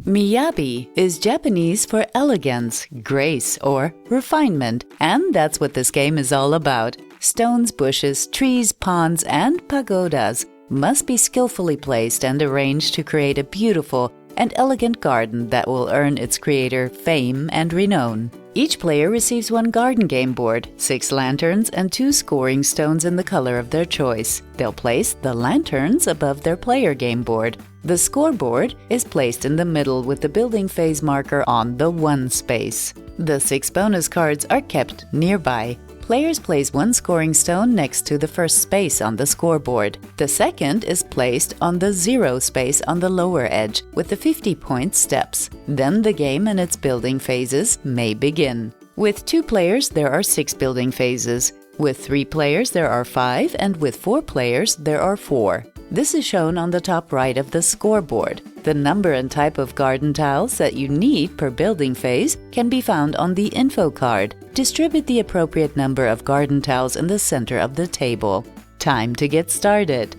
Miyabi is Japanese for elegance, grace, or refinement, and that's what this game is all about. Stones, bushes, trees, ponds, and pagodas must be skillfully placed and arranged to create a beautiful and elegant garden that will earn its creator fame and renown. Each player receives one garden game board, 6 lanterns, and 2 scoring stones in the color of their choice. They'll place the lanterns above their player game board. The scoreboard is placed in the middle with the building phase marker on the 1 space. The 6 bonus cards are kept nearby. Players place 1 scoring stone next to the first space on the scoreboard. The second is placed on the 0 space on the lower edge with the 50-point steps. Then the game and its building phases may begin. With 2 players, there are 6 building phases. With 3 players, there are 5, and with 4 players, there are 4. This is shown on the top right of the scoreboard. The number and type of garden tiles that you need per building phase can be found on the info card. Distribute the appropriate number of garden tiles in the center of the table. Time to get started.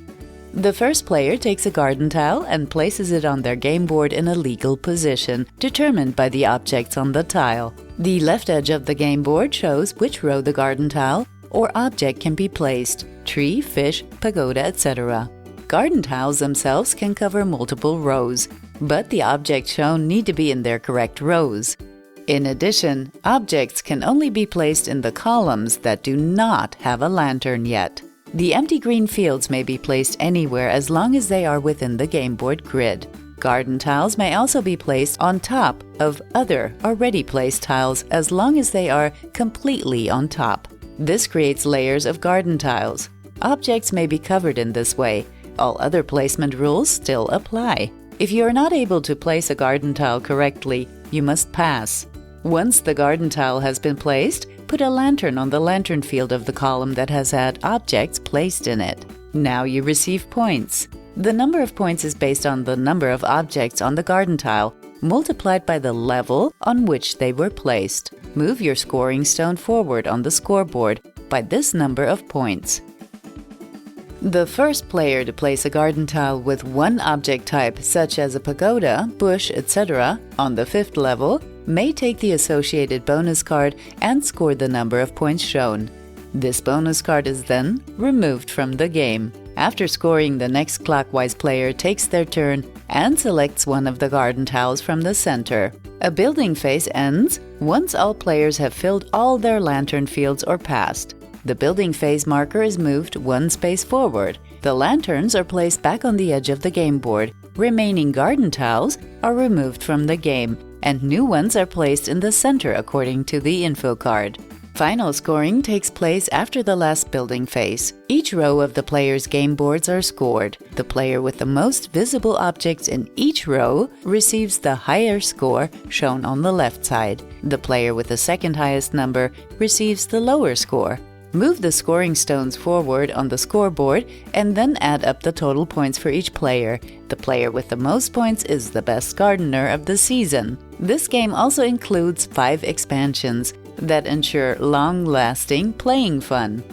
The first player takes a garden tile and places it on their game board in a legal position, determined by the objects on the tile. The left edge of the game board shows which row the garden tile or object can be placed: tree, fish, pagoda, etc. Garden tiles themselves can cover multiple rows, but the objects shown need to be in their correct rows. In addition, objects can only be placed in the columns that do not have a lantern yet. The empty green fields may be placed anywhere as long as they are within the game board grid. Garden tiles may also be placed on top of other already placed tiles as long as they are completely on top. This creates layers of garden tiles. Objects may be covered in this way. All other placement rules still apply. If you are not able to place a garden tile correctly, you must pass. Once the garden tile has been placed, put a lantern on the lantern field of the column that has had objects placed in it. Now you receive points. The number of points is based on the number of objects on the garden tile, multiplied by the level on which they were placed. Move your scoring stone forward on the scoreboard by this number of points. The first player to place a garden tile with one object type, such as a pagoda, bush, etc., on the 5th level, may take the associated bonus card and score the number of points shown. This bonus card is then removed from the game. After scoring, the next clockwise player takes their turn and selects one of the garden tiles from the center. A building phase ends once all players have filled all their lantern fields or passed. The building phase marker is moved 1 space forward. The lanterns are placed back on the edge of the game board. Remaining garden tiles are removed from the game, and new ones are placed in the center according to the info card. Final scoring takes place after the last building phase. Each row of the player's game boards are scored. The player with the most visible objects in each row receives the higher score shown on the left side. The player with the second highest number receives the lower score. Move the scoring stones forward on the scoreboard and then add up the total points for each player. The player with the most points is the best gardener of the season. This game also includes 5 expansions that ensure long-lasting playing fun.